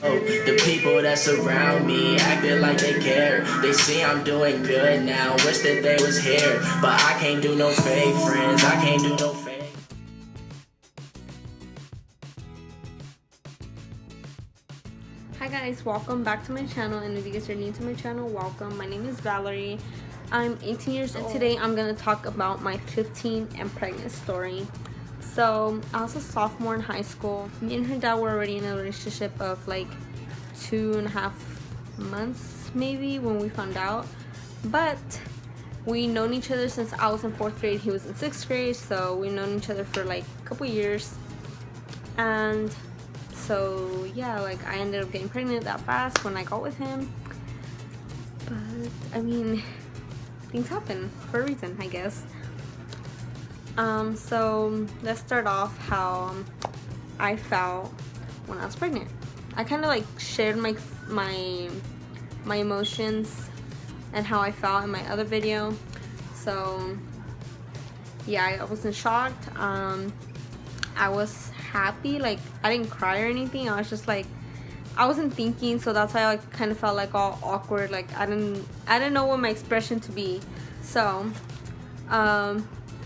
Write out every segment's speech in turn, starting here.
The people that surround me acting like they care. They see I'm doing good now, wish that they was here. But I can't do no fake friends, I can't do no fake. Hi guys, welcome back to my channel, and if you guys are new to my channel, welcome. My name is Valerie. I'm 18 years old. Today I'm going to talk about my 15 and pregnant story. So I was a sophomore in high school. Me and her dad were already in a relationship of like 2.5 months maybe when we found out. But we known each other since I was in 4th grade, he was in 6th grade, so we known each other for like a couple years. And so yeah, like I ended up getting pregnant that fast when I got with him. But I mean, things happen for a reason, I guess. So let's start off how I felt when I was pregnant. I kind of like shared my emotions and how I felt in my other video. So yeah, I wasn't shocked. I was happy, like I didn't cry or anything. I was just like, I wasn't thinking, so that's why I like kind of felt like all awkward, like I didn't know what my expression to be. So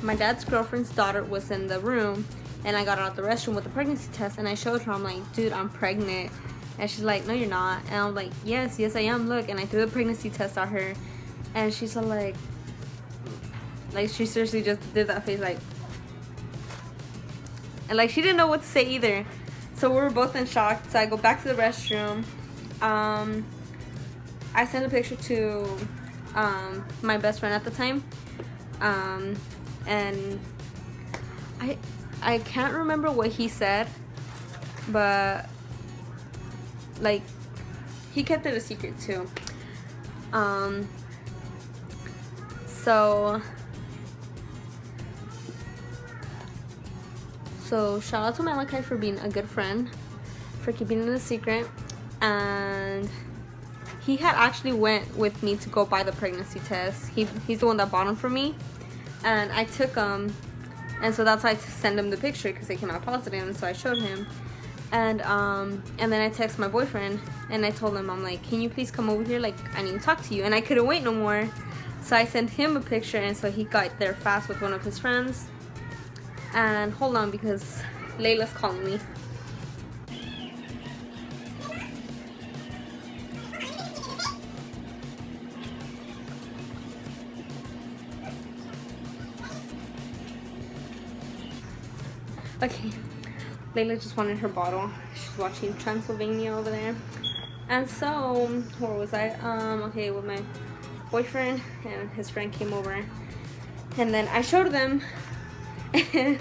my dad's girlfriend's daughter was in the room, and I got out of the restroom with the pregnancy test, and I showed her. I'm like, dude, I'm pregnant. And she's like, no, you're not. And I'm like, yes, I am, look. And I threw the pregnancy test at her, and she's all like she seriously just did that face, like, and like she didn't know what to say either. So we were both in shock. So I go back to the restroom. I sent a picture to my best friend at the time, and I can't remember what he said, but like he kept it a secret too. So shout out to Malachi for being a good friend, for keeping it a secret. And he had actually went with me to go buy the pregnancy test. He's the one that bought them for me, and I took them, and so that's why I sent him the picture, because they came out positive. And so I showed him, and then I texted my boyfriend, and I told him, I'm like, can you please come over here, like I need to talk to you. And I couldn't wait no more, so I sent him a picture, and so he got there fast with one of his friends. And hold on, because Layla's calling me. Okay, Layla just wanted her bottle. She's watching Transylvania over there. And so, where was I? Okay, with my boyfriend and his friend came over, and then I showed them. He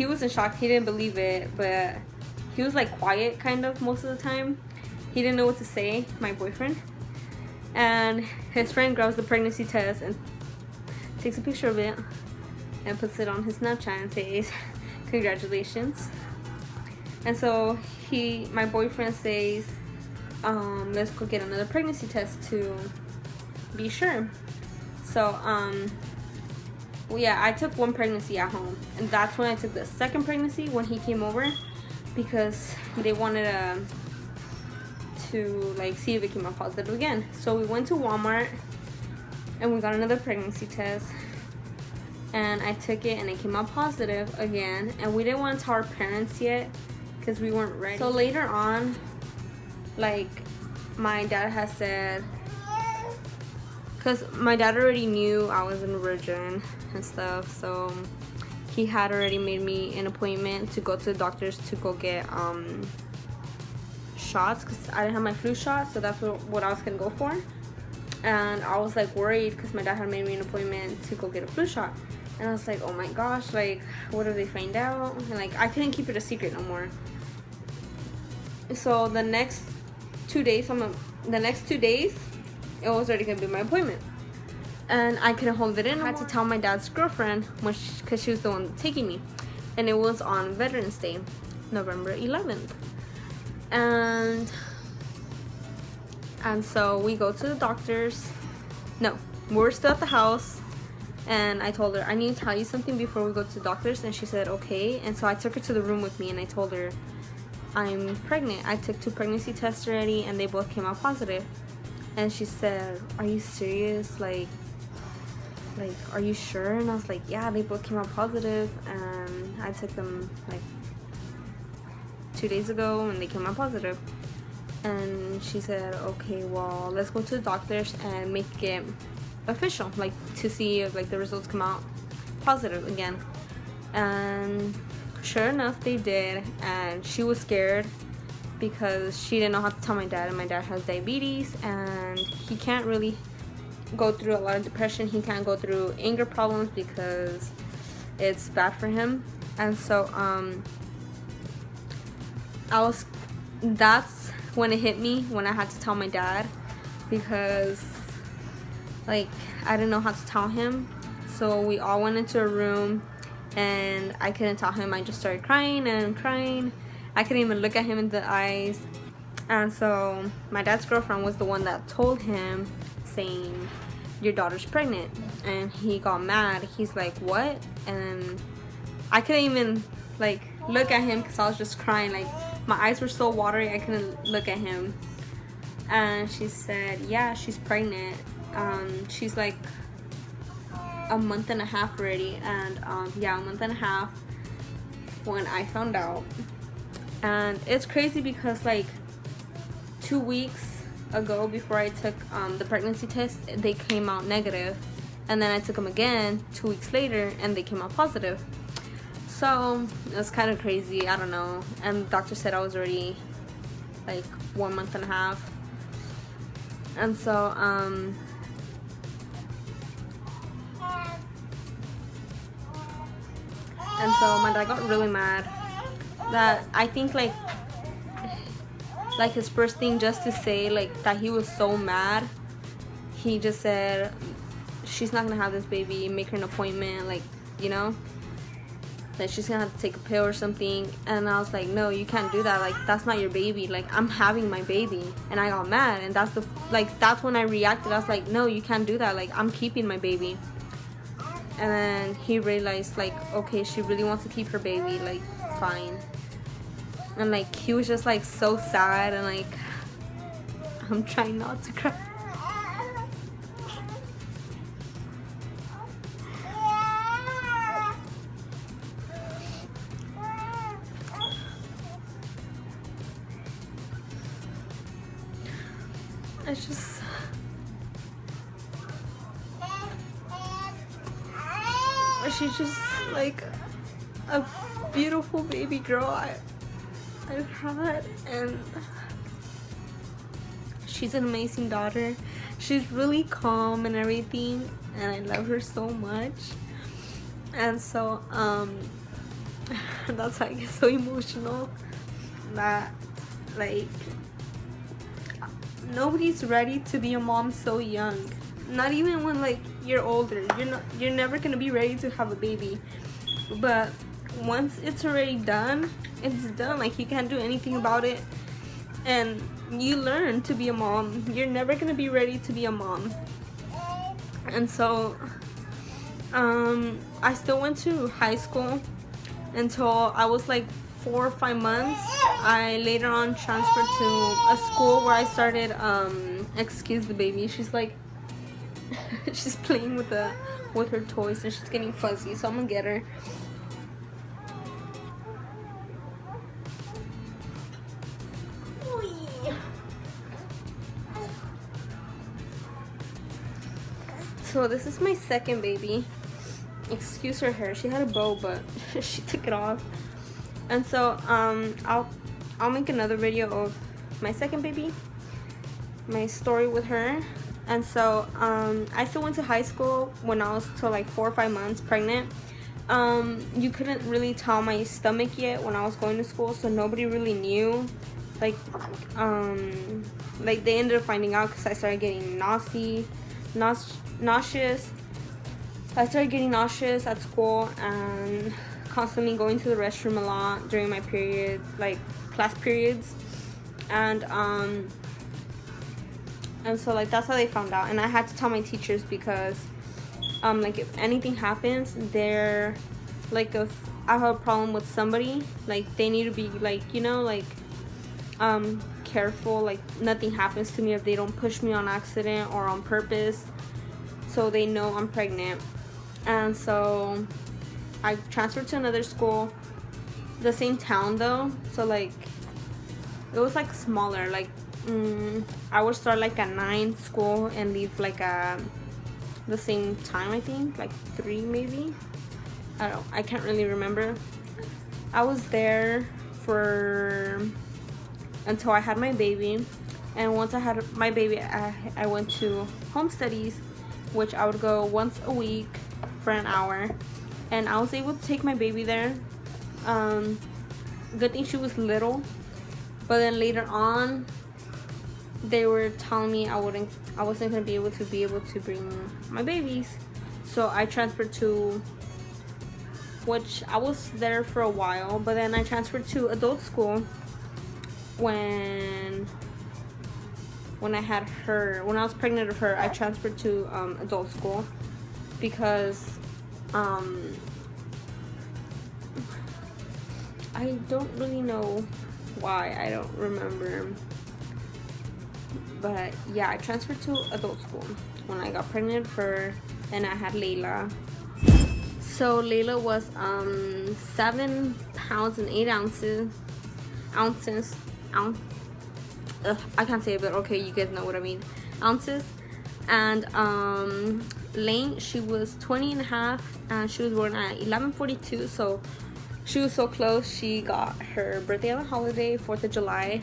was in shock. He didn't believe it, but he was like quiet kind of most of the time. He didn't know what to say, my boyfriend. And his friend grabs the pregnancy test and takes a picture of it and puts it on his Snapchat and says, congratulations. And so my boyfriend says, let's go get another pregnancy test to be sure. So well, yeah, I took one pregnancy at home, and that's when I took the second pregnancy when he came over, because they wanted to like see if it came out positive again. So we went to Walmart and we got another pregnancy test, and I took it and it came out positive again. And we didn't want to tell our parents yet because we weren't ready. So later on, like my dad has said, because my dad already knew I was a virgin and stuff, so he had already made me an appointment to go to the doctors to go get shots, because I didn't have my flu shot, so that's what I was gonna go for. And I was like worried because my dad had made me an appointment to go get a flu shot, and I was like, oh my gosh, like what if they find out? And like I couldn't keep it a secret no more. So the next 2 days, it was already gonna be my appointment, and I couldn't hold it in. I had to tell my dad's girlfriend, because she was the one taking me, and it was on Veterans Day, November 11th. And so we go to the doct's. No, we're still at the house, and I told her, I need to tell you something before we go to the doctor's. And she said okay. And so I took her to the room with me, and I told her, I'm pregnant. I took 2 pregnancy tests already and they both came out positive. And she said, are you serious? Like, are you sure? And I was like, yeah, they both came out positive, and I took them like 2 days ago and they came out positive. And she said, okay, well, let's go to the doctors and make it official, like to see if like the results come out positive again. And sure enough, they did. And she was scared because she didn't know how to tell my dad, and my dad has diabetes and he can't really go through a lot of depression. He can't go through anger problems because it's bad for him. And so that's when it hit me, when I had to tell my dad, because like I didn't know how to tell him. So we all went into a room and I couldn't tell him. I just started crying and crying. I couldn't even look at him in the eyes. And so my dad's girlfriend was the one that told him, saying, your daughter's pregnant. And he got mad. He's like, what? And I couldn't even like look at him because I was just crying. Like my eyes were so watery, I couldn't look at him. And she said, yeah, she's pregnant. She's like a month and a half already. And yeah, a month and a half when I found out. And it's crazy because like 2 weeks ago, before I took the pregnancy test, they came out negative. And then I took them again 2 weeks later and they came out positive. So it's kind of crazy. I don't know. And the doctor said I was already like 1 month and a half. And so my dad got really mad. That I think like his first thing, just to say like that he was so mad, he just said, she's not gonna have this baby, make her an appointment, like, you know, that she's gonna have to take a pill or something. And I was like, no, you can't do that, like that's not your baby, like I'm having my baby. And I got mad, and that's when I reacted. I was like, no, you can't do that, like I'm keeping my baby. And then he realized like, okay, she really wants to keep her baby, like fine. And like he was just like so sad, and like I'm trying not to cry. It's just she's just like a beautiful baby girl I've had, and she's an amazing daughter. She's really calm and everything, and I love her so much. And so that's why I get so emotional, that like nobody's ready to be a mom so young. Not even when like you're older. You're never gonna be ready to have a baby. But once it's already done, it's done. Like you can't do anything about it. And you learn to be a mom. You're never gonna be ready to be a mom. And so I still went to high school until I was like 4 or 5 months. I later on transferred to a school where I started excuse the baby, she's like she's playing with her toys and she's getting fuzzy, so I'm gonna get her. So this is my second baby. Excuse her hair. She had a bow, but she took it off. And so I'll make another video of my second baby, my story with her. And so I still went to high school when I was till like 4 or 5 months pregnant. You couldn't really tell my stomach yet when I was going to school, so nobody really knew. Like they ended up finding out because I started getting nauseous. I started getting nauseous at school and constantly going to the restroom a lot during my periods, like class periods. And so like that's how they found out. And I had to tell my teachers because like if anything happens, they're like, if I have a problem with somebody, like they need to be like, you know, like careful, like nothing happens to me if they don't push me on accident or on purpose, so they know I'm pregnant. And so I transferred to another school, the same town though, so like it was like smaller, like I would start like at 9 school and leave like the same time, I think like 3 maybe. I can't really remember. I was there for until I had my baby, and once I had my baby, I went to home studies, which I would go once a week for an hour, and I was able to take my baby there. Good thing she was little, but then later on they were telling me I wasn't gonna be able to bring my babies, so I transferred to, which I was there for a while, but then I transferred to adult school when I had her, when I was pregnant of her. I transferred to adult school because I don't really know why, I don't remember, but yeah, I transferred to adult school when I got pregnant of her and I had Layla. So Layla was 7 pounds and 8 ounces. I can't say it, but okay, you guys know what I mean. Ounces. And Lane, she was 20 and a half, and she was born at 11:42, so she was so close. She got her birthday on a holiday, 4th of July.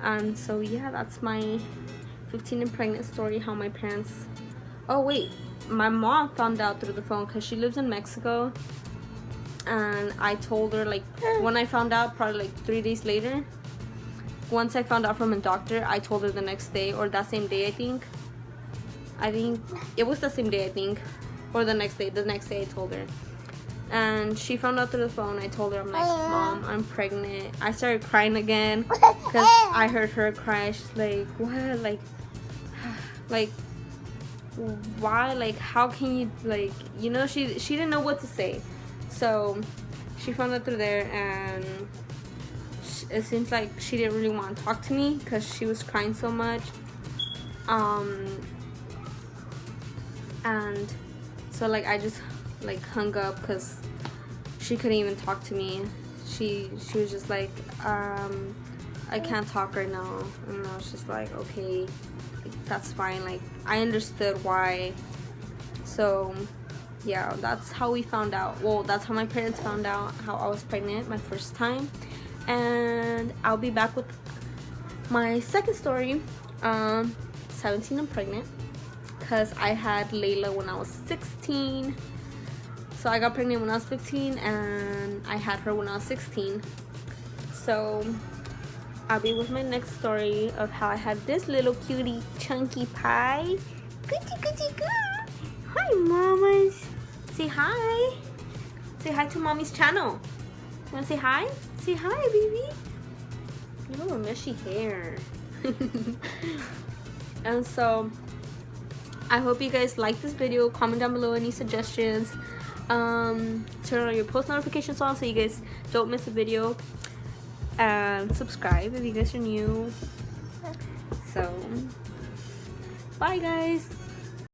And so yeah, that's my 15 and pregnant story. How my parents, oh wait, my mom found out through the phone because she lives in Mexico, and I told her like when I found out, probably like 3 days later. Once I found out from a doctor, I told her the next day, or that same day, I think it was the same day, I think, or the next day I told her, and she found out through the phone. I told her, I'm like, Mom, I'm pregnant. I started crying again because I heard her cry. She's like, what, like why, like how can you, like, you know, she didn't know what to say. So she found out through there, and it seems like she didn't really want to talk to me because she was crying so much. And so like I just like hung up because she couldn't even talk to me. She was just like, I can't talk right now. And I was just like, okay, like, that's fine. Like I understood why. So yeah, that's how we found out. Well, that's how my parents found out how I was pregnant my first time. And I'll be back with my second story, 17 and pregnant, because I had Layla when I was 16. So I got pregnant when I was 15, and I had her when I was 16. So I'll be with my next story of how I had this little cutie chunky pie. Good. Hi, mamas. Say hi. Say hi to mommy's channel. You wanna say hi? Say hi, baby. You have a meshy hair. And so I hope you guys like this video. Comment down below any suggestions. Turn on your post notifications on so you guys don't miss a video, and subscribe if you guys are new. So bye guys.